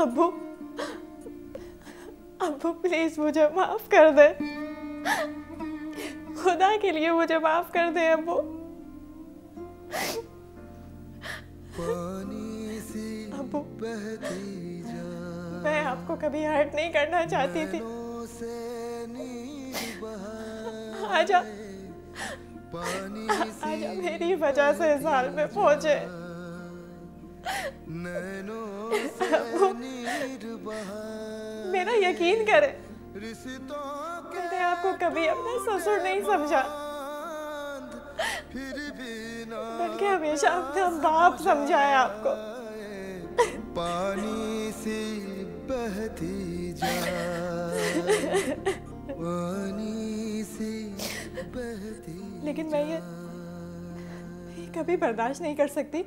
अब्बू, अब्बू प्लीज मुझे माफ कर दे, खुदा के लिए मुझे माफ कर दे अब्बू। अब्बू, मैं आपको कभी हर्ट नहीं करना चाहती थी। आजा, आजा मेरी वजह से इस हाल में पहुंचे। मेरा यकीन करे, मैंने आपको कभी अपना ससुर नहीं समझा, बल्कि हमेशा अपना बाप समझा है आपको। पानी से बहती जा, पानी से बहती। लेकिन मैं ये कभी बर्दाश्त नहीं कर सकती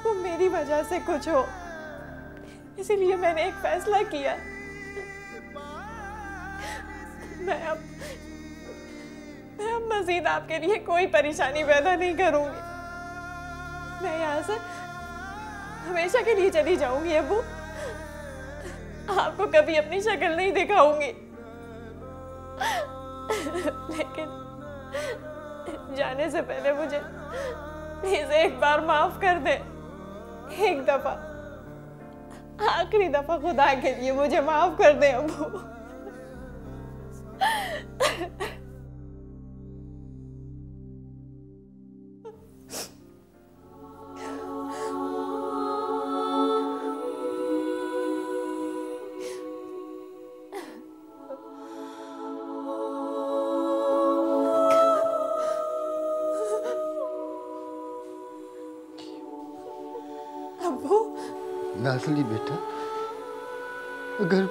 वो मेरी वजह से कुछ हो, इसीलिए मैंने एक फैसला किया। मैं अब मजीद आपके लिए कोई परेशानी पैदा नहीं करूंगी। मैं यहाँ से हमेशा के लिए चली जाऊंगी अब्बू, आपको कभी अपनी शक्ल नहीं दिखाऊंगी। लेकिन जाने से पहले मुझे प्लीज एक बार माफ कर दे, एक दफा, आखिरी दफा खुदा के लिए मुझे माफ कर दे अब्बू। नाज़ली बेटा, अगर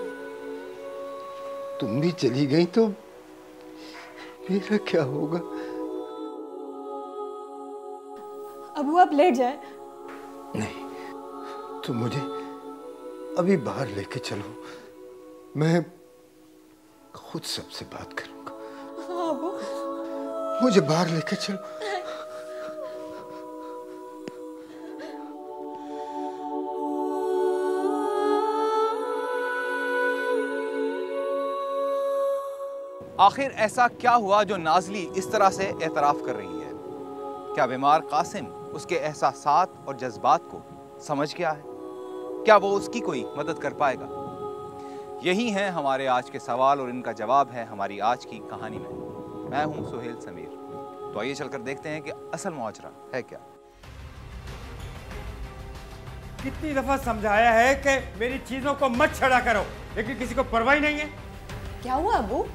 तुम भी चली गई तो मेरा क्या होगा? अबू आप लेट जाए। नहीं, तुम मुझे अभी बाहर लेके चलो, मैं खुद सबसे बात करूंगा। हाँ अबू, मुझे बाहर लेके चलो। आखिर ऐसा क्या हुआ जो नाज़ली इस तरह से एतराफ़ कर रही है? क्या बीमार कासिम उसके एहसासात और जज्बात को समझ गया है? क्या वो उसकी कोई मदद कर पाएगा? यही हैं हमारे आज के सवाल और इनका जवाब है हमारी आज की कहानी में। मैं हूं सुहेल समीर, तो आइए चलकर देखते हैं कि असल माजरा है क्या। कितनी दफा समझाया है कि मेरी चीजों को मत छड़ा करो, लेकिन किसी को परवाह ही नहीं है। क्या हुआ अबू?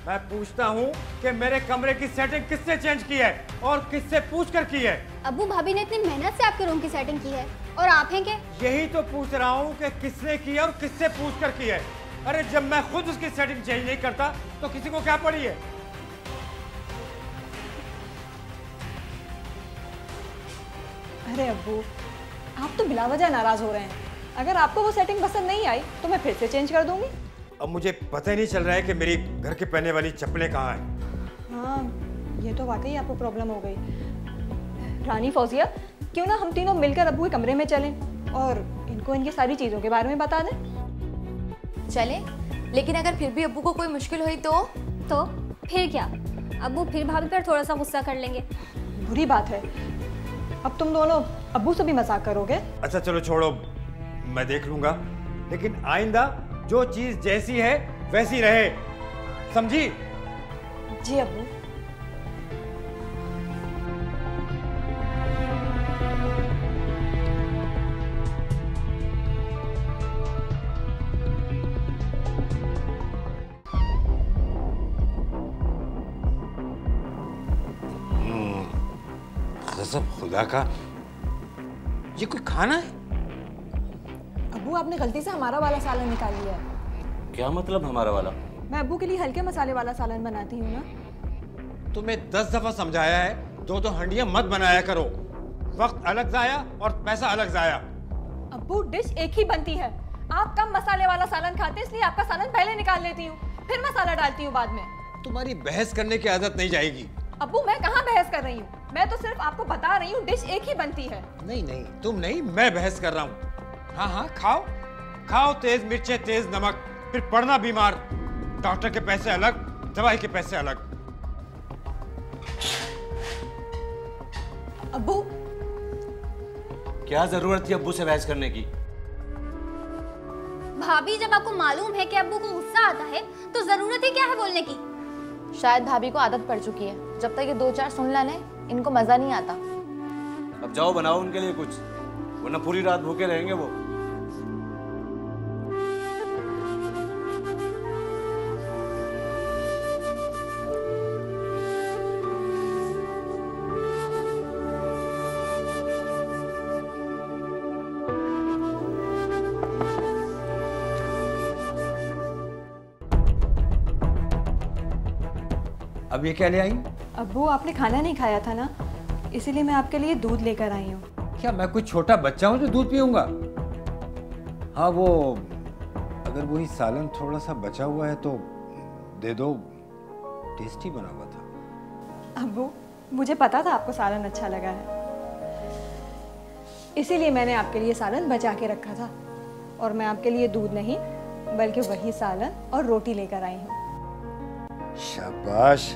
मैं पूछता हूँ कि मेरे कमरे की सेटिंग किसने चेंज की है और किससे पूछ कर की है? अब्बू भाभी ने इतनी मेहनत से आपके रूम की सेटिंग की है और आप हैं क्या? यही तो पूछ रहा हूँ कि किसने की है और किससे पूछ कर की है। अरे जब मैं खुद उसकी सेटिंग चेंज नहीं करता तो किसी को क्या पड़ी है? अरे अब्बू, आप तो बिला वजह नाराज हो रहे हैं। अगर आपको वो सेटिंग पसंद नहीं आई तो मैं फिर से चेंज कर दूंगी। अब मुझे पता ही नहीं चल रहा है कि मेरी घर के पहनने वाली चप्पलें कहाँ हैं। हाँ, ये तो वाकई आपको प्रॉब्लम हो गई। रानी फौजिया, क्यों ना हम तीनों मिलकर अब्बू के कमरे में चलें और इनको इनकी सारी चीज़ों के बारे में बता दें। चले, लेकिन अगर फिर भी अब्बू को कोई मुश्किल हुई तो फिर क्या? अब्बू फिर भाभी पर थोड़ा सा गुस्सा कर लेंगे। बुरी बात है। अब तुम दोनों अब्बू से भी मजाक करोगे? अच्छा चलो छोड़ो, मैं देख लूंगा, लेकिन आइंदा जो चीज जैसी है वैसी रहे, समझी? जी अब्बू। गज़ब खुदा का, ये कोई खाना है? अब्बू, आपने गलती से हमारा वाला सालन निकाल लिया है। क्या मतलब हमारा वाला? मैं अब्बू के लिए हल्के मसाले वाला सालन बनाती हूँ ना। तुम्हें 10 दफा समझाया है, दो हंडियां मत बनाया करो, वक्त अलग जाया और पैसा अलग जाया। अब्बू, डिश एक ही बनती है। आप कम मसाले वाला सालन खाते हैं, इसलिए आपका सालन पहले निकाल लेती हूँ, फिर मसाला डालती हूँ बाद में। तुम्हारी बहस करने की आदत नहीं जाएगी। अब्बू मैं कहाँ बहस कर रही हूँ, मैं तो सिर्फ आपको बता रही हूँ डिश एक ही बनती है। नहीं नहीं, तुम नहीं, मैं बहस कर रहा हूँ। हाँ हाँ, खाओ खाओ, तेज मिर्चें, तेज नमक, फिर पड़ना बीमार। डॉक्टर के पैसे अलग, दवाई के पैसे अलग। अब्बू क्या जरूरत थी अब्बू से बहस करने की? भाभी जब आपको मालूम है कि अब्बू को गुस्सा आता है तो जरूरत ही क्या है बोलने की? शायद भाभी को आदत पड़ चुकी है, जब तक ये 2-4 सुन लें इनको मजा नहीं आता। अब जाओ बनाओ उनके लिए कुछ, वरना पूरी रात भूखे रहेंगे वो। अब ये क्या ले आई? अब्बू आपने खाना नहीं खाया था ना, इसीलिए मैं आपके लिए दूध लेकर आई हूँ। क्या मैं कोई छोटा बच्चा हूँ जो दूध पीऊंगा? हाँ, वो अगर वही सालन थोड़ा सा बचा हुआ है तो दे दो, टेस्टी बना हुआ था। अब्बू मुझे पता था आपको सालन अच्छा लगा है, इसीलिए मैंने आपके लिए सालन बचा के रखा था। और मैं आपके लिए दूध नहीं बल्कि वही सालन और रोटी लेकर आई हूँ। शाबाश।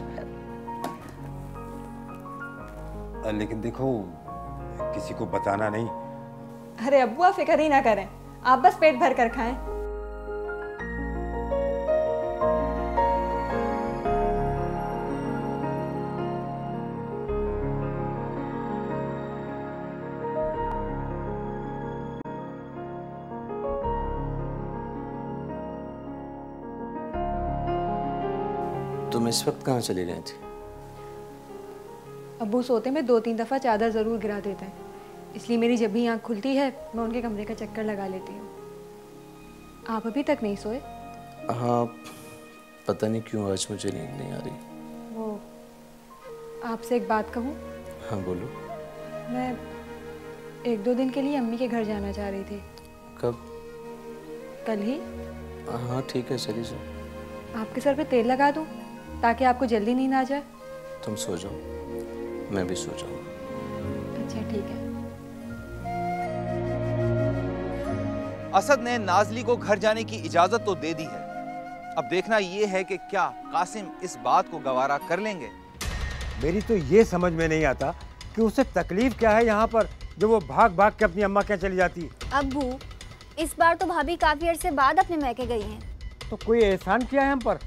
लेकिन देखो, किसी को बताना नहीं। अरे अब्बू आप फिक्र ही ना करें, आप बस पेट भर कर खाएं। तुम इस वक्त कहाँ चली गई थी? अब्बू सोते में 2-3 दफ़ा चादर ज़रूर गिरा देते हैं, इसलिए मेरी जब भी आँख खुलती है मैं उनके कमरे का चक्कर लगा लेती हूँ। आप अभी तक नहीं सोए? हाँ, पता नहीं क्यों आज मुझे नींद नहीं आ रही। वो आपसे एक बात कहूँ? हाँ बोलो। मैं 1-2 दिन के लिए अम्मी के घर जाना चाह रही थी। कब? कल ही। हाँ ठीक है, चली जाओ। आपके सर पे तेल लगा दूँ ताकि आपको जल्दी नींद आ जाए? तुम सो जाओ, मैं भी सो जाऊँ। अच्छा ठीक है। असद ने नाज़ली को घर जाने की इजाजत तो दे दी है, अब देखना यह है कि क्या कासिम इस बात को गवारा कर लेंगे। मेरी तो ये समझ में नहीं आता कि उसे तकलीफ क्या है यहाँ पर, जो वो भाग भाग के अपनी अम्मा क्या चली जाती है। अब्बू इस बार तो भाभी काफी अरसे बाद अपने मैके गई हैं। तो कोई एहसान किया है हम पर?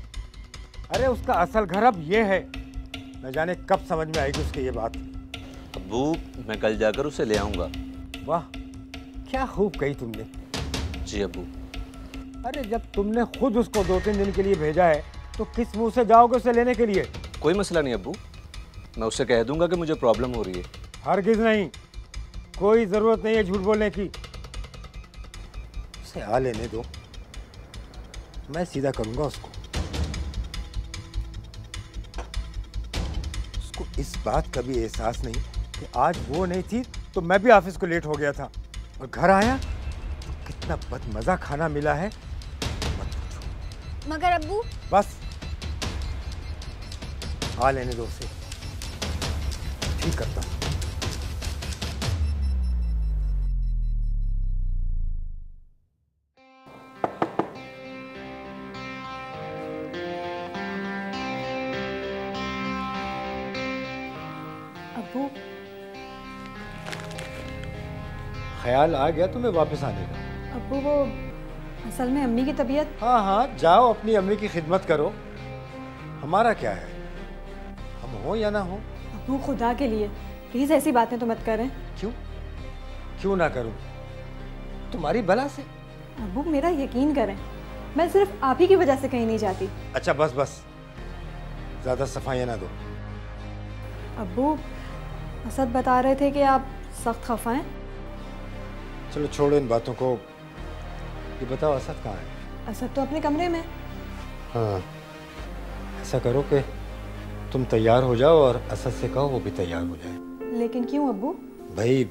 अरे उसका असल घर अब ये है, न जाने कब समझ में आएगी उसकी ये बात। अब्बू मैं कल जाकर उसे ले आऊँगा। वाह, क्या खूब कही तुमने। जी अब्बू। अरे जब तुमने खुद उसको 2-3 दिन के लिए भेजा है तो किस मुंह से जाओगे उसे लेने के लिए? कोई मसला नहीं अब्बू, मैं उससे कह दूंगा कि मुझे प्रॉब्लम हो रही है। हरगिज़ नहीं, कोई ज़रूरत नहीं है झूठ बोलने की। उसे आ लेने दो, मैं सीधा करूंगा उसको। उसको इस बात का भी एहसास नहीं कि आज वो नहीं थी तो मैं भी ऑफिस को लेट हो गया था, और घर आया तो कितना बदमज़ा खाना मिला है मत पूछो। मगर अब्बू। बस आ लेने दो उसे, ठीक करता हूं। अब्बू ख्याल आ गया तुम्हें वापस आने का? अब्बू वो असल में अम्मी की तबीयत। हाँ हाँ, जाओ अपनी अम्मी की खिदमत करो, हमारा क्या है, हम हो या ना हो। अब्बू खुदा के लिए प्लीज ऐसी बातें तो मत करें। क्यों क्यों ना करूं, तुम्हारी भला से। अब्बू मेरा यकीन करें, मैं सिर्फ आप ही की वजह से कहीं नहीं जाती। अच्छा बस बस, ज्यादा सफाइयाँ ना दो। अब्बू असद बता रहे थे कि आप सख्त खफा हैं। चलो छोड़ो इन बातों को, ये बताओ असद कहाँ है? असद तो अपने कमरे में। हाँ, ऐसा करो कि तुम तैयार हो जाओ और असद से कहो वो भी तैयार हो जाए। लेकिन क्यों अब्बू? भाई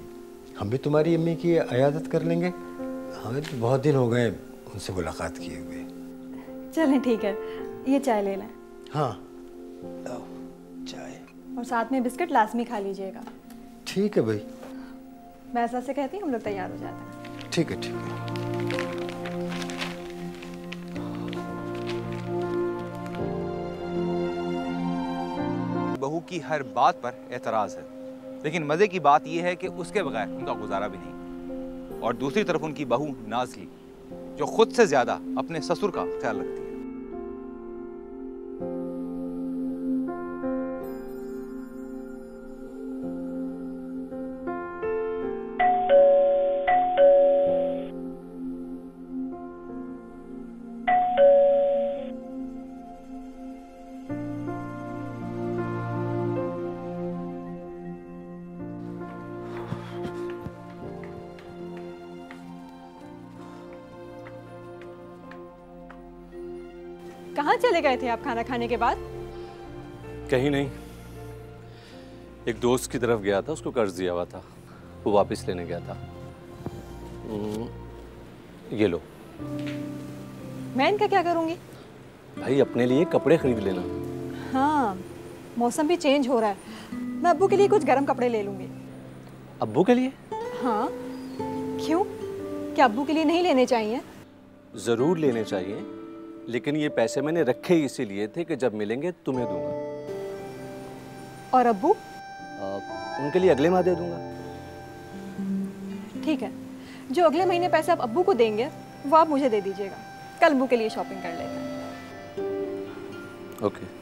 हम भी तुम्हारी अम्मी की अयादत कर लेंगे, हमें तो बहुत दिन हो गए उनसे मुलाकात किए हुए। चलें ठीक है, ये चाय ले लें। हाँ लाओ चाय। और साथ में बिस्किट लाजमी खा लीजिएगा। ठीक है भाई। मैं ऐसा से कहती हूँ, हम लोग तैयार हो जाते हैं। ठीक है, ठीक है। बहू की हर बात पर एतराज है, लेकिन मजे की बात यह है कि उसके बगैर उनका गुजारा भी नहीं। और दूसरी तरफ उनकी बहू नाज़ली, जो खुद से ज्यादा अपने ससुर का ख्याल रखती है। कहाँ चले गए थे आप खाना खाने के बाद? कहीं नहीं, एक दोस्त की तरफ गया था, उसको कर्ज दिया हुआ था, वो वापस लेने गया था। ये लो। मैं इनका क्या करूँगी? भाई अपने लिए कपड़े खरीद लेना। हाँ, मौसम भी चेंज हो रहा है, मैं अब्बू के लिए कुछ गर्म कपड़े ले लूँगी। अब्बू के लिए? हाँ, क्यों? क्या अब्बू के लिए नहीं लेने चाहिए? ज़रूर लेने चाहिए, लेकिन ये पैसे मैंने रखे ही इसीलिए थे कि जब मिलेंगे तुम्हें दूंगा। और अब्बू? उनके लिए अगले माह दे दूंगा। ठीक है, जो अगले महीने पैसे आप अब्बू को देंगे वो आप मुझे दे दीजिएगा। कल अब्बू के लिए शॉपिंग कर लेते हैं। ओके।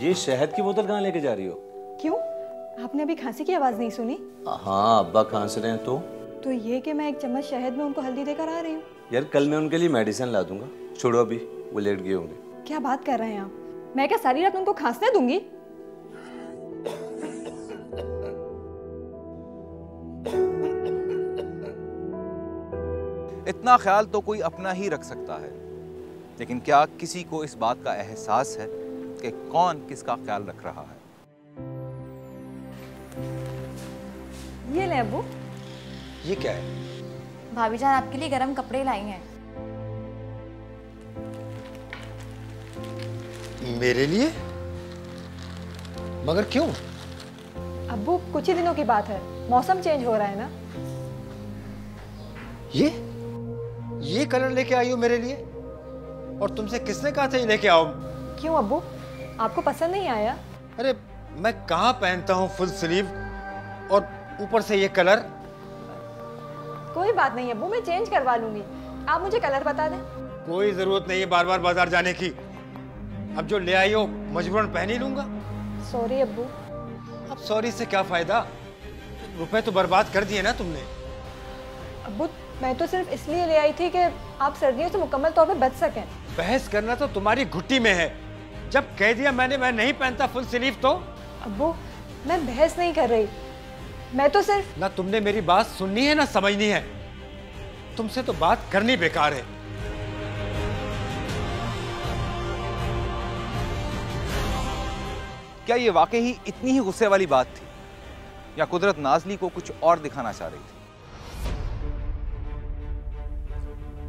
ये शहद की बोतल कहाँ लेके जा रही हो? क्यों? आपने अभी खांसी की आवाज नहीं सुनी? हाँ, अब्बा खांस रहे हैं तो ये कि मैं एक चम्मच शहद में उनको हल्दी देकर आ रही हूँ। यार कल मैं उनके लिए मेडिसिन ला दूंगा, छोड़ो अभी, वो लेट गए होंगे। क्या बात कर रहे हैं आप? मैं क्या सारी रात उनको खांसने दूंगी? इतना ख्याल तो कोई अपना ही रख सकता है, लेकिन क्या किसी को इस बात का एहसास है कि कौन किसका ख्याल रख रहा है? ये ले अब्बू। ये क्या है? भाभी जान आपके लिए गरम कपड़े लाई हैं। मेरे लिए? मगर क्यों? अब्बू कुछ ही दिनों की बात है, मौसम चेंज हो रहा है ना। ये कलर लेके आई हो मेरे लिए? और तुमसे किसने कहा था ये लेके आओ? क्यों अब्बू, आपको पसंद नहीं आया? अरे मैं कहाँ पहनता हूँ फुल स्लीव और ऊपर से ये कलर। कोई बात नहीं अब्बू, मैं चेंज करवा लूंगी, आप मुझे कलर बता दें। कोई जरूरत नहीं है बार बार बाजार जाने की, अब जो ले आई हो मजबूरन पहन ही लूंगा। सॉरी अब्बू। अब सॉरी से क्या फायदा, रुपए तो बर्बाद कर दिए ना तुमने। अब्बू मैं तो सिर्फ इसलिए ले आई थी कि आप सर्दियों से मुकम्मल तौर पे बच सकें। बहस करना तो तुम्हारी घुट्टी में है, जब कह दिया मैंने मैं नहीं पहनता फुल स्लीव तो। अब्बू मैं बहस नहीं कर रही, मैं तो सिर्फ। ना तुमने मेरी बात सुननी है ना समझनी है, तुमसे तो बात करनी बेकार है। क्या ये वाकई ही इतनी ही गुस्से वाली बात थी? या कुदरत नाजली को कुछ और दिखाना चाह रही थी?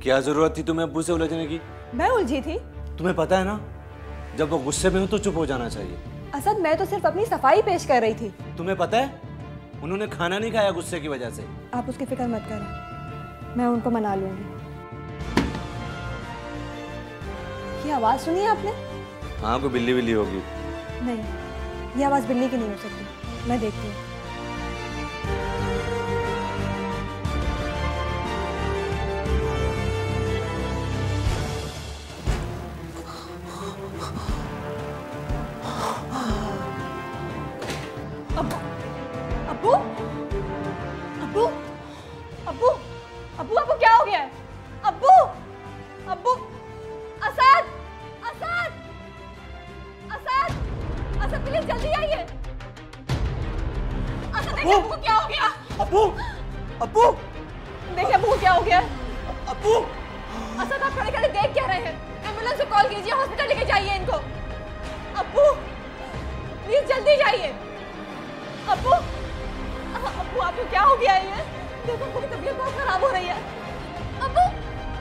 क्या जरूरत थी तुम्हें अब्बू से उलझने की? मैं उलझी थी? तुम्हें पता है ना, जब वो गुस्से में हो तो चुप हो जाना चाहिए। असद, मैं तो सिर्फ अपनी सफाई पेश कर रही थी। तुम्हें पता है उन्होंने खाना नहीं खाया गुस्से की वजह से। आप उसकी फिक्र मत करें, मैं उनको मना लूंगी। ये आवाज सुनी है आपने? हाँ, कोई बिल्ली बिल्ली होगी। नहीं, ये आवाज बिल्ली की नहीं हो सकती। मैं देखती हूँ। अब्बू, अब्बू, अब्बू, अब्बू, अब्बू क्या हो गया है? अब्बू, अब्बू, असद, असद, असद, असद प्लीज जल्दी आइए। असद देखिए अब्बू को क्या हो गया? अब्बू, अब्बू, देखिए अब्बू को क्या हो गया? अब्बू, असद आप खड़े खड़े देख क्या रहे हैं? एम्बुलेंस को कॉल कीजिए, हॉस्पिटल लेके जाइए इनको। अब्बू प्लीज जल्दी जाइए। अब्बू, अब्बू आपको क्या हो गया है? ये देखो मेरी तबीयत बहुत खराब हो रही है। अब्बू,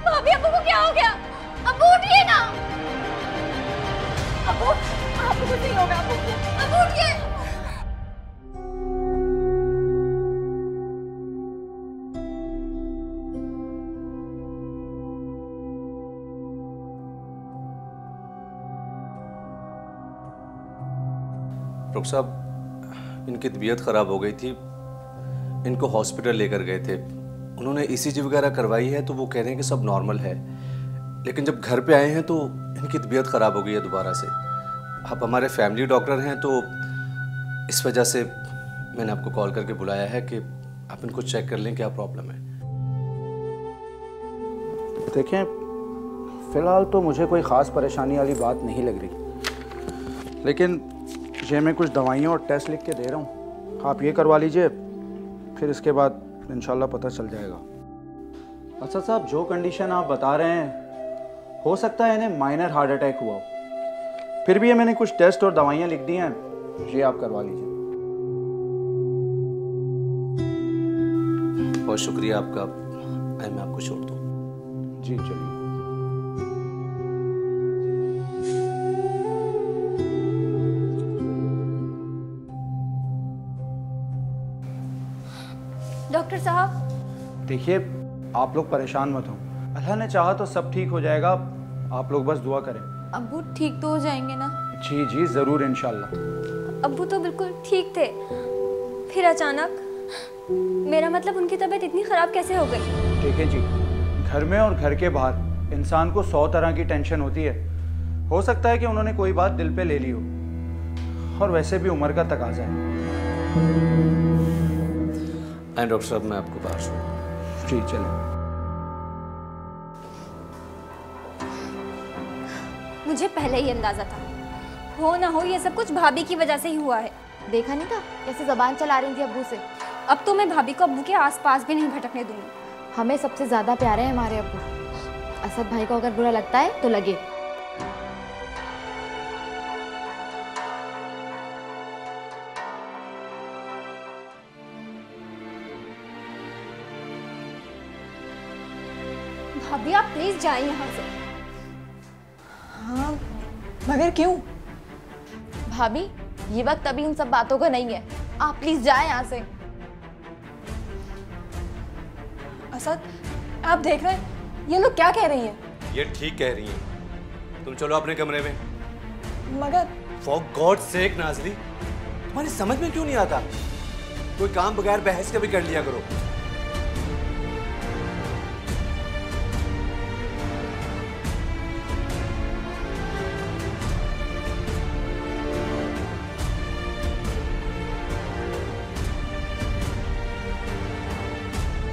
भाभी अब्बू को क्या हो गया? अब्बू उठिए ना। अब्बू, आपको कुछ नहीं होगा। अब्बू, अब्बू उठिए। डॉक्टर साहब, इनकी तबीयत ख़राब हो गई थी, इनको हॉस्पिटल लेकर गए थे। उन्होंने ईसीजी वगैरह करवाई है तो वो कह रहे हैं कि सब नॉर्मल है, लेकिन जब घर पे आए हैं तो इनकी तबीयत ख़राब हो गई है दोबारा से। आप हमारे फैमिली डॉक्टर हैं तो इस वजह से मैंने आपको कॉल करके बुलाया है कि आप इनको चेक कर लें क्या प्रॉब्लम है। देखें, फ़िलहाल तो मुझे कोई ख़ास परेशानी वाली बात नहीं लग रही, लेकिन ये मैं कुछ दवाइयाँ और टेस्ट लिख के दे रहा हूँ, आप ये करवा लीजिए, फिर इसके बाद इंशाल्लाह पता चल जाएगा। असद साहब, जो कंडीशन आप बता रहे हैं, हो सकता है इन्हें माइनर हार्ट अटैक हुआ हो, फिर भी ये मैंने कुछ टेस्ट और दवाइयाँ लिख दी हैं, ये आप करवा लीजिए। बहुत शुक्रिया आपका, मैं आपको छोड़ दूँ। जी चलिए। डॉक्टर साहब, देखिए, आप लोग परेशान मत हो, अल्लाह ने चाहा तो सब ठीक हो जाएगा, आप लोग बस दुआ करें। अब्बू ठीक तो हो जाएंगे ना? जी जी ज़रूर इंशाल्लाह। अब्बू तो बिल्कुल ठीक थे, फिर अचानक, मेरा मतलब उनकी तबीयत इतनी ख़राब कैसे हो गई? ठीक है जी, घर में और घर के बाहर इंसान को 100 तरह की टेंशन होती है। हो सकता है कि उन्होंने कोई बात दिल पे ले ली हो, और वैसे भी उम्र का तकाजा है। डॉक्टर साहब, मैं आपको बाहर छोड़। जी चलें। मुझे पहले ही अंदाजा था, हो ना हो ये सब कुछ भाभी की वजह से ही हुआ है। देखा नहीं था कैसे जबान चला रही थी अब्बू से? अब तो मैं भाभी को अब्बू के आसपास भी नहीं भटकने दूंगी। हमें सबसे ज्यादा प्यारे हैं हमारे अब्बू। असद भाई को अगर बुरा लगता है तो लगे। भाभी आप प्लीज जाएं यहाँ से। हाँ, मगर क्यों? भाभी, ये वक्त अभी इन सब बातों का नहीं है, आप प्लीज जाएं यहाँ से। असद, आप देख रहे हैं ये लोग क्या कह रही हैं? ये ठीक कह रही हैं। तुम चलो अपने कमरे में। मगर फॉर गॉड सेक नाज़ली, तुम्हारी समझ में क्यों नहीं आता? कोई काम बगैर बहस के भी कर लिया करो।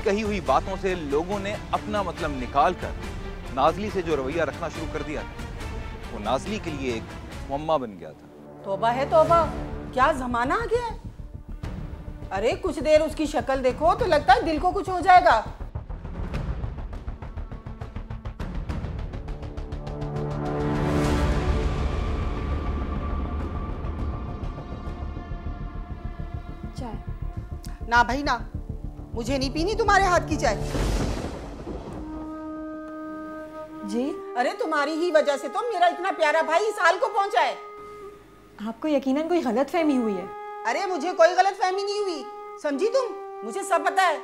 कही हुई बातों से लोगों ने अपना मतलब निकालकर नाज़ली से जो रवैया रखना शुरू कर दिया था, वो नाज़ली के लिए एक मुअम्मा बन गया था। तौबा है तौबा, क्या जमाना आ गया है। अरे कुछ देर उसकी शक्ल देखो तो लगता है दिल को कुछ हो जाएगा। चाय। ना भाई ना, मुझे नहीं पीनी तुम्हारे हाथ की चाय। जी अरे तुम्हारी ही वजह से तो मेरा इतना प्यारा भाई इस हाल को पहुंचा है। आपको यकीनन कोई गलतफहमी हुई है। अरे मुझे कोई गलतफहमी नहीं हुई, समझी तुम? मुझे सब पता है।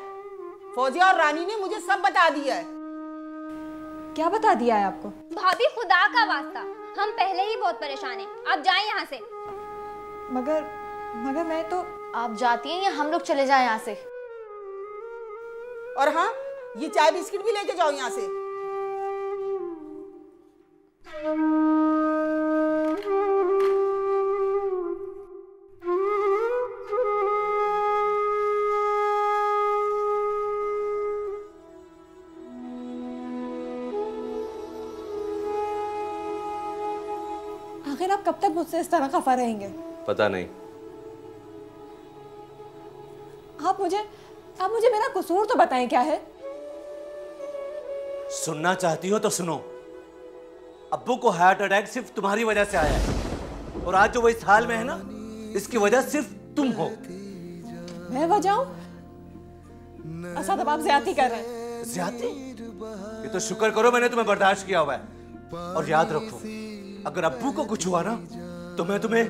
फौजिया और रानी ने मुझे सब बता दिया है। क्या बता दिया है आपको? भाभी खुदा का वास्ता, हम पहले ही बहुत परेशान हैं, आप जाएं यहाँ से। मगर मैं तो। आप जाती हैं या हम लोग चले जाएं यहाँ से? और हाँ, ये चाय बिस्किट भी लेके जाओ यहाँ से। आखिर आप कब तक मुझसे इस तरह खफा रहेंगे? पता नहीं। आप मुझे मेरा कसूर तो बताएं, क्या है? सुनना चाहती हो तो सुनो। अब्बू को हार्ट अटैक सिर्फ तुम्हारी वजह से आया है, और आज जो वो इस हाल में है ना, इसकी वजह सिर्फ तुम हो। मैं वजह हूं? असद अब आप ज्यादती कर रहे हैं। ज्यादती? ये तो शुक्र करो मैंने तुम्हें बर्दाश्त किया हुआ है। और याद रखो, अगर अब्बू को कुछ हुआ ना तो मैं तुम्हें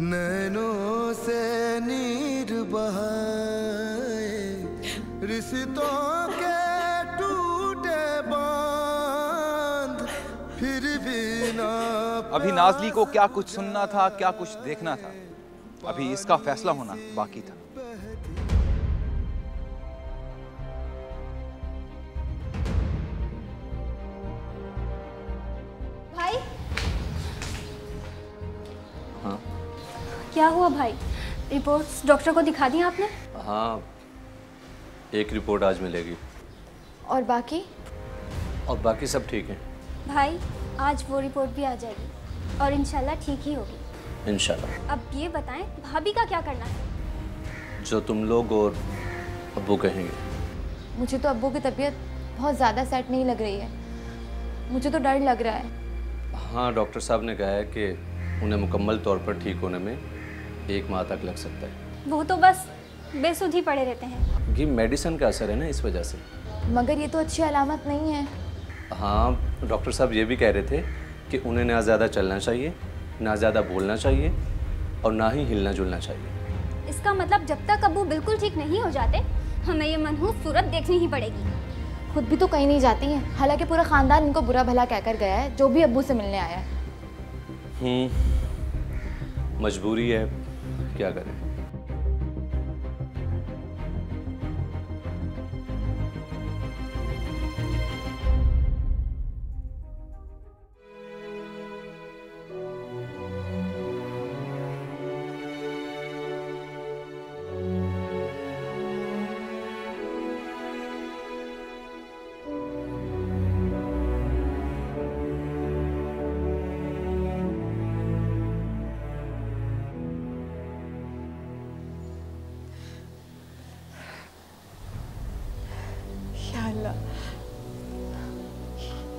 नैनों से नीर बहाए, रिश्तों के टूटे बांध फिर भी ना। अभी नाज़ली को क्या कुछ सुनना था, क्या कुछ देखना था, अभी इसका फैसला होना बाकी था। भाई हाँ क्या हुआ भाई? रिपोर्ट्स डॉक्टर को दिखा दी आपने? हाँ, एक रिपोर्ट आज मिलेगी। और बाकी? और बाकी सब ठीक है भाई, आज वो रिपोर्ट भी आ जाएगी और इंशाल्लाह ठीक ही होगी। इंशाल्लाह। अब ये बताएं, भाभी का क्या करना है? जो तुम लोग और अब्बू कहेंगे। मुझे तो अब्बू की तबीयत बहुत ज़्यादा सेट नहीं लग रही है, मुझे तो डर लग रहा है। हाँ, डॉक्टर साहब ने कहा है कि उन्हें मुकम्मल तौर पर ठीक होने में 1 माह तक लग सकता है। वो तो बस बेसुध ही पड़े रहते हैं। ये मेडिसिन का असर है ना, इस वजह से। मगर ये तो अच्छी अलामत नहीं है। हाँ, डॉक्टर साहब ये भी कह रहे थे कि उन्हें ना ज़्यादा चलना चाहिए, ना ज़्यादा बोलना चाहिए, और ना ही हिलना जुलना चाहिए। इसका मतलब जब तक अब्बू बिल्कुल ठीक नहीं हो जाते, हमें ये मनहूस सूरत देखनी ही पड़ेगी। खुद भी तो कहीं नहीं जाती हैं, हालांकि पूरा खानदान इनको बुरा भला कहकर गया है, जो भी अब्बू से मिलने आया है। मजबूरी है, क्या करें।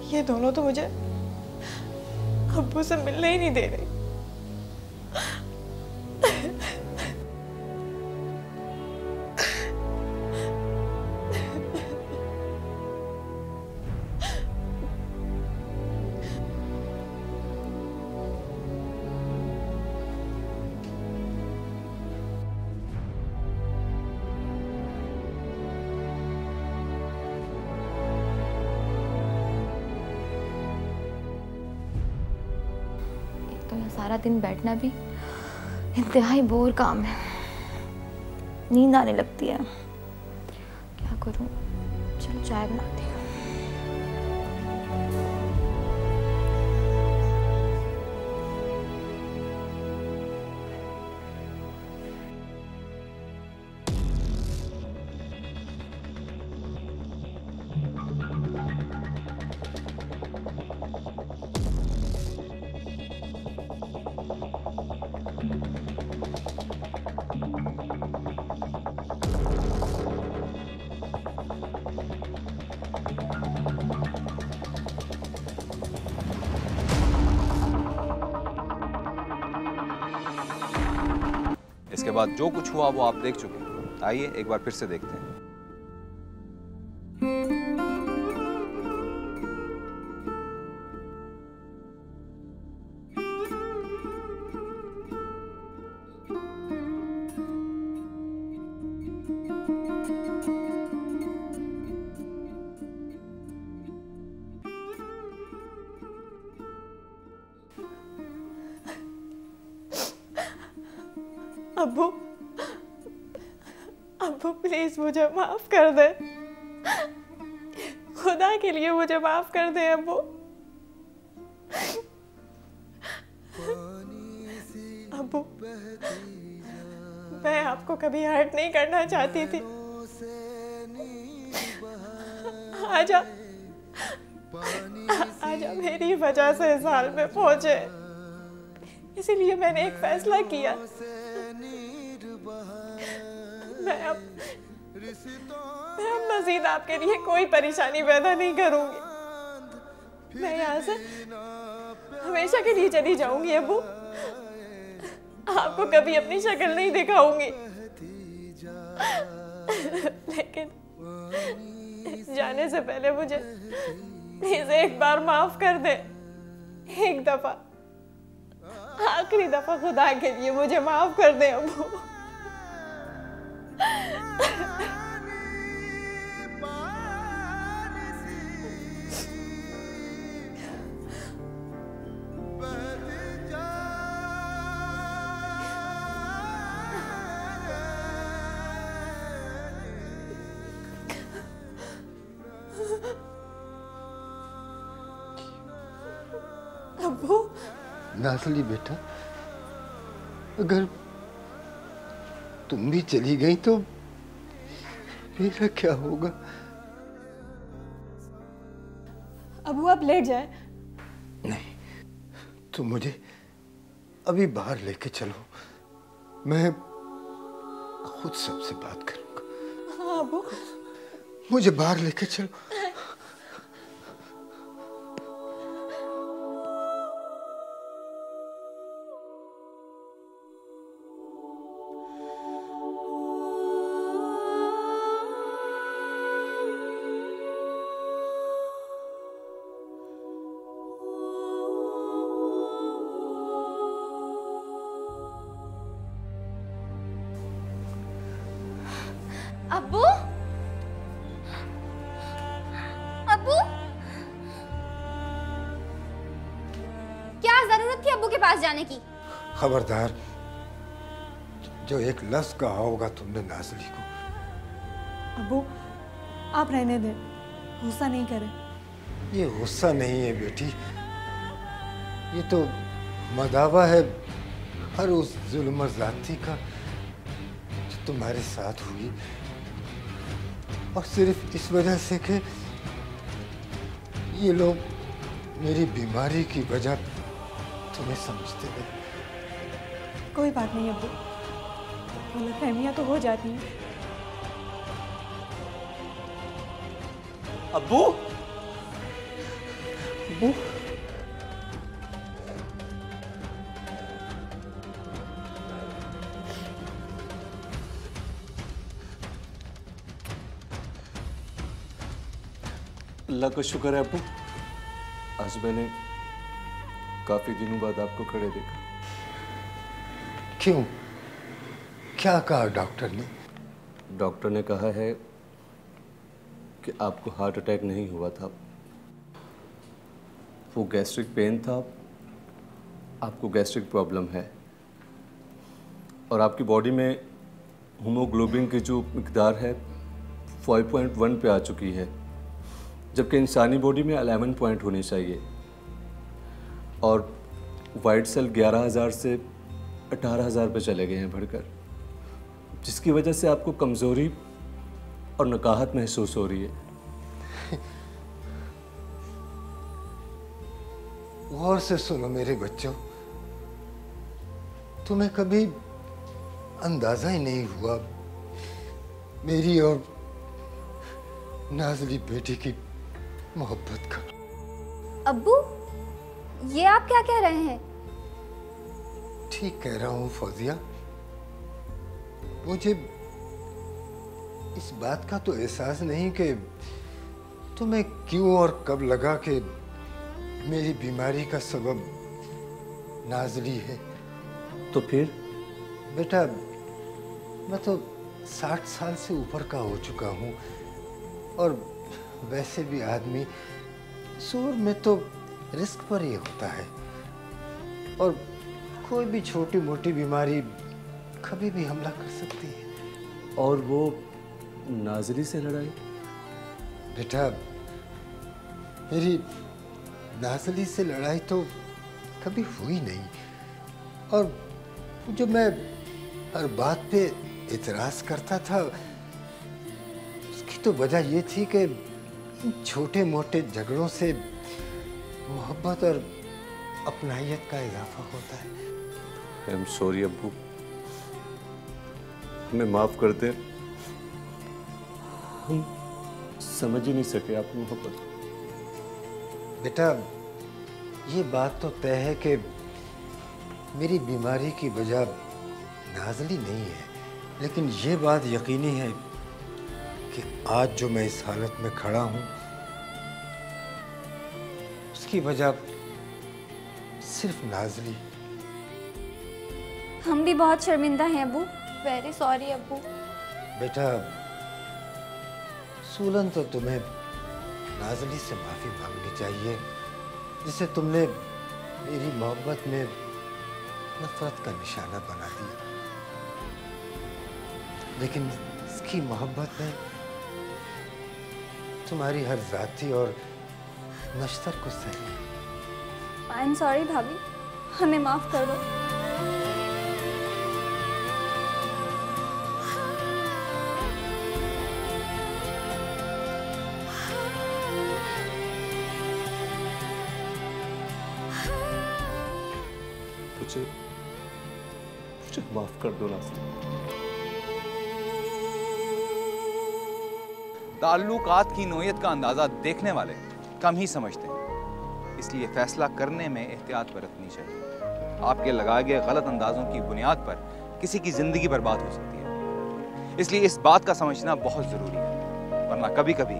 ये दोनों तो मुझे अब्बू से मिलने ही नहीं दे रही। सारा दिन बैठना भी इंतहाई बोर काम है, नींद आने लगती है। क्या करूं? चलो चाय बनाती हूँ। इसके बाद जो कुछ हुआ वो आप देख चुके हैं। आइए एक बार फिर से देखते हैं। अब्बू, अब्बू प्लीज मुझे माफ कर दे, खुदा के लिए मुझे माफ कर दे अब्बू। अब्बू, मैं आपको कभी हर्ट नहीं करना चाहती थी। आजा, आजा मेरी वजह से इस हाल में पहुंचे, इसीलिए मैंने एक फैसला किया। मैं अब मज़ीद आपके लिए कोई परेशानी पैदा नहीं करूंगी। मैं यहाँ से हमेशा के लिए चली जाऊंगी अब्बू, आपको कभी अपनी शक्ल नहीं दिखाऊंगी। लेकिन जाने से पहले मुझे प्लीज एक बार माफ कर दे, एक दफा, आखिरी दफा खुदा के लिए मुझे माफ कर दे अब्बू। अब्बू, नाज़ली बेटा, अगर तुम भी चली गई तो मेरा क्या होगा? अब्बू आप लेट जाए। नहीं, तुम मुझे अभी बाहर लेके चलो, मैं खुद सबसे बात करूंगा। हाँ अब्बू, मुझे बाहर लेके चलो। अब्बू, अब्बू, क्या जरूरत थी अब्बू के पास जाने की? खबरदार, जो एक लफ्ज कहा होगा तुमने नाज़ली को। अब्बू आप रहने दें, गुस्सा नहीं करें। ये गुस्सा नहीं है बेटी, ये तो मदावा है हर उस जुल्म ज़ाती का जो तुम्हारे साथ हुई, और सिर्फ इस वजह से कि ये लोग मेरी बीमारी की वजह तुम्हें समझते हैं। कोई बात नहीं अब्बू, गलतफहमियां तो हो जाती हैं। अब्बू, अब्बू, अल्लाह का शुक्र है अब्बू, आज मैंने काफी दिनों बाद आपको खड़े देखा। क्यों, क्या कहा डॉक्टर ने? डॉक्टर ने कहा है कि आपको हार्ट अटैक नहीं हुआ था, वो गैस्ट्रिक पेन था, आपको गैस्ट्रिक प्रॉब्लम है, और आपकी बॉडी में हीमोग्लोबिन की जो मिकदार है 5.1 पे आ चुकी है, जबकि इंसानी बॉडी में 11 पॉइंट होनी चाहिए, और वाइट सेल 11,000 से 18,000 पे चले गए हैं बढ़कर, जिसकी वजह से आपको कमज़ोरी और नकाहत महसूस हो रही है। गौर से सुनो मेरे बच्चों, तुम्हें कभी अंदाजा ही नहीं हुआ मेरी और नाज़ली बेटी की मोहब्बत का। अब्बू, ये आप क्या कह रहे हैं? ठीक कह रहा हूँ फौजिया, मुझे इस बात का तो एहसास नहीं कि तुम्हें क्यों और कब लगा कि मेरी बीमारी का सबब नाज़ली है। तो फिर? बेटा, मैं तो 60 साल से ऊपर का हो चुका हूँ और वैसे भी आदमी सूर में तो रिस्क पर ही होता है और कोई भी छोटी मोटी बीमारी कभी भी हमला कर सकती है। और वो नाज़ली से लड़ाई? बेटा, मेरी नाज़ली से लड़ाई तो कभी हुई नहीं और जो मैं हर बात पे इतराज करता था उसकी तो वजह ये थी कि छोटे मोटे झगड़ों से मोहब्बत और अपनाइयत का इजाफा होता है। आई एम सॉरी अब्बू, हमें माफ कर दे, हम समझ ही नहीं सके आपकी मोहब्बत। बेटा, ये बात तो तय है कि मेरी बीमारी की वजह नाज़ली नहीं है, लेकिन ये बात यकीनी है कि आज जो मैं इस हालत में खड़ा हूँ उसकी वजह सिर्फ नाज़ली। हम भी बहुत शर्मिंदा हैं अब्बू। वेरी सॉरी अब्बू। बेटा, सूलन तो तुम्हें नाज़ली से माफ़ी मांगनी चाहिए जिसे तुमने मेरी मोहब्बत में नफरत का निशाना बना दिया, लेकिन इसकी मोहब्बत ने तुम्हारी हर जाती और नश्तर को सह लिया। आई एम सॉरी भाभी, हमें माफ कर दो। मुझे माफ कर दो नाज़ली। ताल्लुकात की नोयत का अंदाज़ा देखने वाले कम ही समझते हैं, इसलिए फैसला करने में एहतियात बरतनी चाहिए। आपके लगाए गए गलत अंदाजों की बुनियाद पर किसी की ज़िंदगी बर्बाद हो सकती है, इसलिए इस बात का समझना बहुत ज़रूरी है, वरना कभी कभी